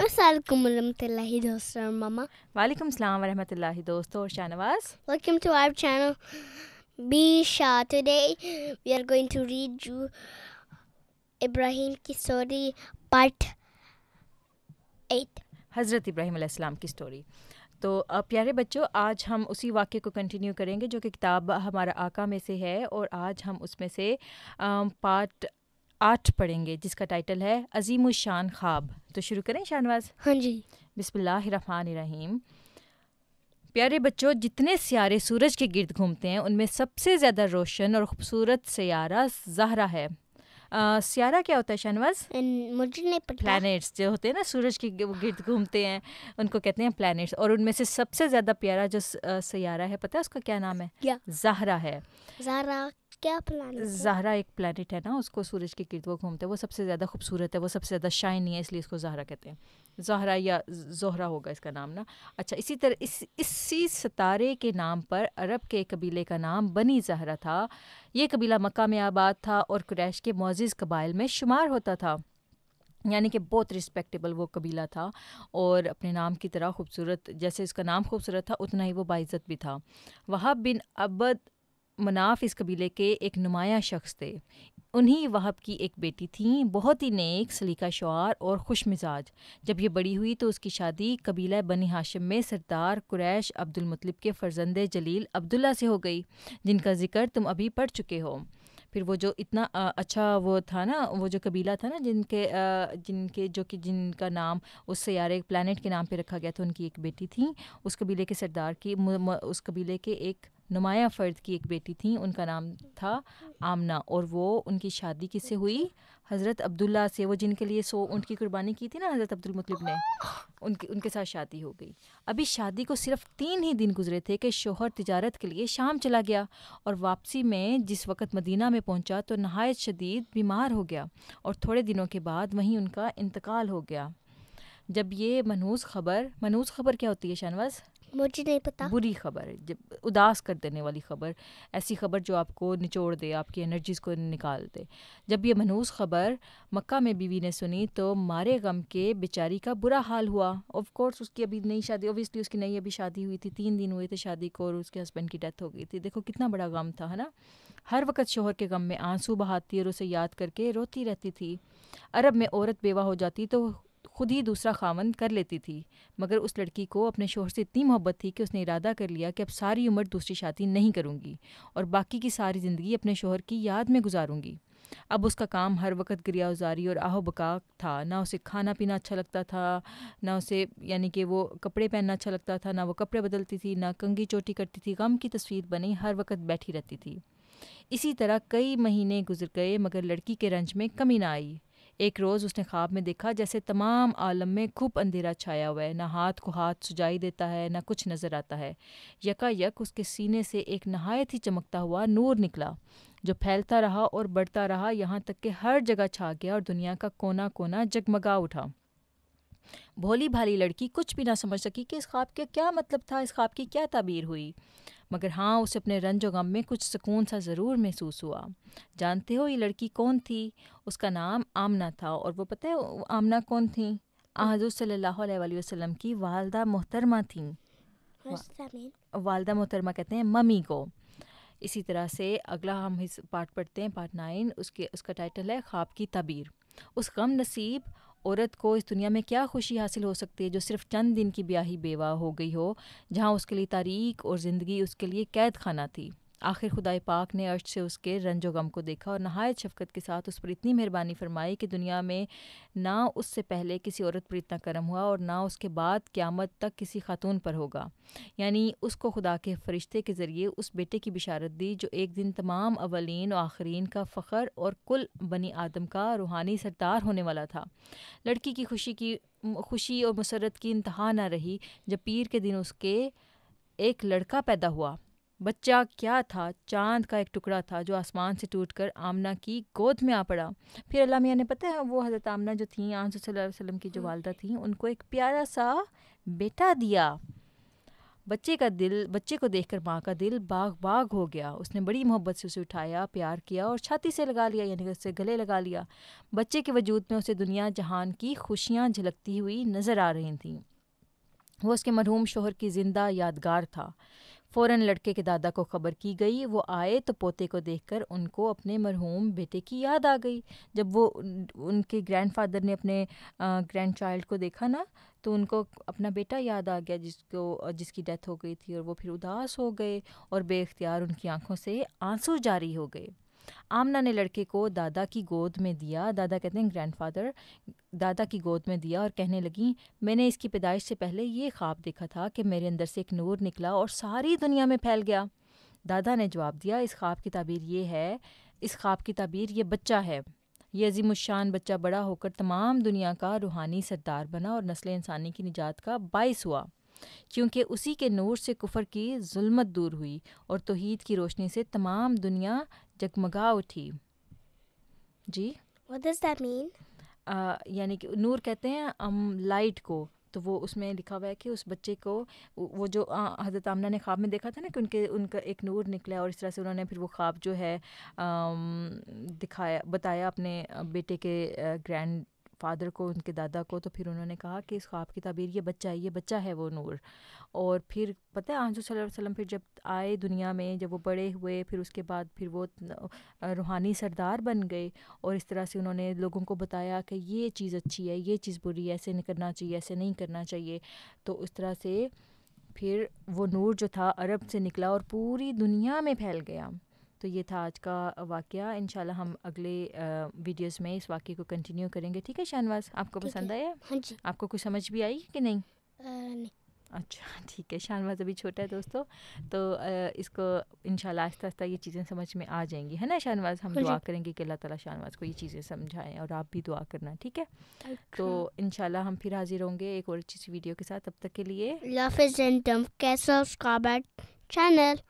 السلام علیکم ورحمۃ اللہ دوستوں اور ماما. وعلیکم السلام ورحمۃ اللہ دوستو اور Shahnawaz. Welcome to our channel. Bisha. Today we are going to read you Ibrahim کی story part 8. حضرت ابراہیم علیہ السلام کی سٹوری. تو پیارے بچوں، آج ہم اسی واقعے کو کنٹینیو کریں گے جو کہ کتاب ہمارا آقا میں سے ہے، اور آج ہم اس میں سے پارٹ 8 پڑھیں گے جس کا ٹائٹل ہے عظیم الشان خواب. تو شروع کریں شاہنواز؟ ہاں جی. بسم اللہ الرحمن الرحیم. پیارے بچوں، جتنے سیارے سورج کے گرد گھومتے ہیں ان میں سب سے زیادہ روشن اور خوبصورت سیارہ زہرہ ہے. سیارہ کیا ہوتا ہے شاہنواز؟ مجھے نہیں پتا. پلانیٹس جو ہوتے ہیں نا، سورج کے گرد گھومتے ہیں، ان کو کہتے ہیں پلانیٹس. اور ان میں سے سب سے زیادہ پیارا جو سیارہ ہے، پتہ ہے اس کا کیا نام ہے؟ کیا؟ زہرہ ہے. زہرا کیا پلانٹ؟ زہرہ ایک پلانٹ ہے نا، اس کو سورج کے گرد وہ گھومتا ہے، وہ سب سے زیادہ خوبصورت ہے، وہ سب سے زیادہ شائنی ہے، اس لیے اس کو زہرہ کہتے ہیں. زہرہ یا زہرہ ہوگا اس کا نام نا. اچھا، اسی طرح اسی ستارے کے نام پر عرب کے قبیلے کا نام بنی زہرہ تھا. یہ قبیلہ مکہ میں آباد تھا اور قریش کے معزز قبائل میں شمار ہوتا تھا، یعنی کہ بہت رسپیکٹیبل وہ قبیلہ تھا، اور اپنے نام کی طرح خوبصورت. جیسے اس کا نام خوبصورت تھا اتنا ہی وہ باعزت بھی تھا. وہب بن عبد مناف اس قبیلے کے ایک نمایاں شخص تھے. انہی وہب کی ایک بیٹی تھیں، بہت ہی نیک، سلیقہ شعار اور خوش مزاج. جب یہ بڑی ہوئی تو اس کی شادی قبیلہ بنی ہاشم میں سردار قریش عبد المطلب کے فرزند جلیل عبداللہ سے ہو گئی، جن کا ذکر تم ابھی پڑھ چکے ہو. پھر وہ جو اتنا اچھا وہ تھا نا، وہ جو قبیلہ تھا نا، جن کا نام اس سیارے پلانٹ کے نام پہ رکھا گیا تھا، ان کی ایک بیٹی تھی. اس قبیلے کے سردار کی، اس قبیلے کے ایک نمایاں فرد کی ایک بیٹی تھیں، ان کا نام تھا آمنہ. اور وہ ان کی شادی کس سے ہوئی؟ حضرت عبداللہ سے. وہ جن کے لیے 100 اونٹ کی قربانی کی تھی نا حضرت عبد المطلب نے، ان کے ساتھ شادی ہو گئی. ابھی شادی کو صرف 3 ہی دن گزرے تھے کہ شوہر تجارت کے لیے شام چلا گیا، اور واپسی میں جس وقت مدینہ میں پہنچا تو نہایت شدید بیمار ہو گیا، اور تھوڑے دنوں کے بعد وہیں ان کا انتقال ہو گیا. جب یہ منحوس خبر کیا ہوتی ہے شاہنواز؟ مجھے نہیں پتا. بری خبر، جب اداس کر دینے والی خبر، ایسی خبر جو آپ کو نچوڑ دے، آپ کی انرجیز کو نکال دے. جب یہ منحوس خبر مکہ میں بیوی نے سنی تو مارے غم کے بیچاری کا برا حال ہوا. آف کورس اس کی ابھی نئی شادی، اوبیسلی اس کی نئی ابھی شادی ہوئی تھی، 3 دن ہوئے تھے شادی کو، اور اس کے ہسبینڈ کی ڈیتھ ہو گئی تھی. دیکھو کتنا بڑا غم تھا، ہے نا. ہر وقت شوہر کے غم میں آنسو بہاتی اور اسے یاد کر کے روتی رہتی تھی. عرب میں عورت بیوہ ہو جاتی تو خود ہی دوسرا خاوند کر لیتی تھی، مگر اس لڑکی کو اپنے شوہر سے اتنی محبت تھی کہ اس نے ارادہ کر لیا کہ اب ساری عمر دوسری شادی نہیں کروں گی، اور باقی کی ساری زندگی اپنے شوہر کی یاد میں گزاروں گی. اب اس کا کام ہر وقت گریہ ازاری اور آہ و بکا تھا. نہ اسے کھانا پینا اچھا لگتا تھا، نہ اسے یعنی کہ وہ کپڑے پہننا اچھا لگتا تھا، نہ وہ کپڑے بدلتی تھی، نہ کنگھی چوٹی کرتی تھی. غم کی تصویر بنی ہر وقت بیٹھی رہتی تھی. اسی طرح کئی مہینے گزر گئے، مگر لڑکی کے رنج میں کمی نہ آئی. ایک روز اس نے خواب میں دیکھا جیسے تمام عالم میں خوب اندھیرا چھایا ہوا ہے، نہ ہاتھ کو ہاتھ سجائی دیتا ہے، نہ کچھ نظر آتا ہے. یکا یک اس کے سینے سے ایک نہایت ہی چمکتا ہوا نور نکلا، جو پھیلتا رہا اور بڑھتا رہا، یہاں تک کہ ہر جگہ چھا گیا اور دنیا کا کونا کونا جگمگا اٹھا. بھولی بھالی لڑکی کچھ بھی نہ سمجھ سکی کہ اس خواب کا کیا مطلب تھا، اس خواب کی کیا تعبیر ہوئی، مگر ہاں اسے اپنے رنج و غم میں کچھ سکون سا ضرور محسوس ہوا. جانتے ہو یہ لڑکی کون تھی؟ اس کا نام آمنہ تھا. اور وہ پتہ ہے آمنہ کون تھیں؟ حضور صلی اللہ علیہ وآلہ وسلم کی والدہ محترمہ تھیں. والدہ محترمہ کہتے ہیں ممی کو. اسی طرح سے اگلا ہم پارٹ پڑھتے ہیں، پارٹ 9. اس کا ٹائٹل ہے خواب کی تعبیر. اس غم نصیب عورت کو اس دنیا میں کیا خوشی حاصل ہو سکتی ہے جو صرف چند دن کی بیاہی بیوہ ہو گئی ہو، جہاں اس کے لیے تاریخ اور زندگی اس کے لیے قید خانہ تھی. آخر خدائے پاک نے عرش سے اس کے رنج و غم کو دیکھا اور نہایت شفقت کے ساتھ اس پر اتنی مہربانی فرمائی کہ دنیا میں نہ اس سے پہلے کسی عورت پر اتنا کرم ہوا اور نہ اس کے بعد قیامت تک کسی خاتون پر ہوگا. یعنی اس کو خدا کے فرشتے کے ذریعے اس بیٹے کی بشارت دی جو ایک دن تمام اولین و آخرین کا فخر اور کل بنی آدم کا روحانی سردار ہونے والا تھا. لڑکی کی خوشی اور مسرت کی انتہا نہ رہی جب پیر کے دن اس کے ایک لڑکا پیدا ہوا. بچہ کیا تھا؟ چاند کا ایک ٹکڑا تھا جو آسمان سے ٹوٹ کر آمنہ کی گود میں آ پڑا. پھر اللہ میاں نے پتہ ہے وہ حضرت آمنہ جو تھیں، آنس صلی اللہ علیہ وسلم کی جو والدہ تھیں، ان کو ایک پیارا سا بیٹا دیا. بچے کو دیکھ کر ماں کا دل باغ باغ ہو گیا. اس نے بڑی محبت سے اسے اٹھایا, پیار کیا اور چھاتی سے لگا لیا, یعنی اس سے گلے لگا لیا. بچے کے وجود میں اسے دنیا جہان کی خوشیاں جھلکتی ہوئی نظر آ رہی تھیں. وہ اس کے مرحوم شوہر کی زندہ یادگار تھا. فوراً لڑکے کے دادا کو خبر کی گئی. وہ آئے تو پوتے کو دیکھ کر ان کو اپنے مرحوم بیٹے کی یاد آ گئی. جب وہ ان کے گرینڈ فادر نے اپنے گرینڈ چائلڈ کو دیکھا نا, تو ان کو اپنا بیٹا یاد آ گیا جس کی ڈیتھ ہو گئی تھی, اور وہ پھر اداس ہو گئے اور بے اختیار ان کی آنکھوں سے آنسو جاری ہو گئے. آمنہ نے لڑکے کو دادا کی گود میں دیا, دادا کہتے ہیں گرینڈ فادر, دادا کی گود میں دیا اور کہنے لگیں, میں نے اس کی پیدائش سے پہلے یہ خواب دیکھا تھا کہ میرے اندر سے ایک نور نکلا اور ساری دنیا میں پھیل گیا. دادا نے جواب دیا, اس خواب کی تعبیر یہ بچہ ہے. یہ عظیم الشان بچہ بڑا ہو کر تمام دنیا کا روحانی سردار بنا اور نسل انسانی کی نجات کا باعث ہوا, کیونکہ اسی کے نور سے کفر کی ظلمت دور ہوئی اور توحید کی روشنی سے تمام دنیا جگمگا اٹھی. جی, What does that mean? یعنی کہ نور کہتے ہیں لائٹ کو. تو وہ اس میں لکھا ہوا ہے کہ اس بچے کو, وہ جو حضرت آمنہ نے خواب میں دیکھا تھا نا کہ ان کا ایک نور نکلا, اور اس طرح سے انہوں نے پھر وہ خواب جو ہے بتایا اپنے بیٹے کے گرینڈ فادر کو, ان کے دادا کو. تو پھر انہوں نے کہا کہ اس خواب کی تعبیر یہ بچہ ہے وہ نور. اور پھر پتہ ہے حضور صلی اللہ علیہ وسلم پھر جب آئے دنیا میں, جب وہ بڑے ہوئے, پھر اس کے بعد پھر وہ روحانی سردار بن گئے, اور اس طرح سے انہوں نے لوگوں کو بتایا کہ یہ چیز اچھی ہے, یہ چیز بری ہے, ایسے نہیں کرنا چاہیے, ایسے نہیں کرنا چاہیے. تو اس طرح سے پھر وہ نور جو تھا عرب سے نکلا اور پوری دنیا میں پھیل گیا. تو یہ تھا آج کا واقعہ. انشاءاللہ ہم اگلے ویڈیوز میں اس واقعے کو کنٹینیو کریں گے. ٹھیک ہے شاہنواز, آپ کو پسند آیا؟ ہاں جی. آپ کو کچھ سمجھ بھی آئی کہ نہیں؟ نہیں. اچھا ٹھیک ہے. شاہنواز ابھی چھوٹا ہے دوستو, تو اس کو انشاءاللہ آہستہ آہستہ یہ چیزیں سمجھ میں آ جائیں گی, ہے نا شاہنواز؟ ہم دعا کریں گے کہ اللہ تعالیٰ شاہنواز کو یہ چیزیں سمجھائیں, اور آپ بھی دعا کرنا, ٹھیک ہے؟ تو انشاءاللہ ہم پھر حاضر ہوں گے ایک اور اچھی سی ویڈیو کے ساتھ. تب تک کے لیے Love is in them. Subscribe channel.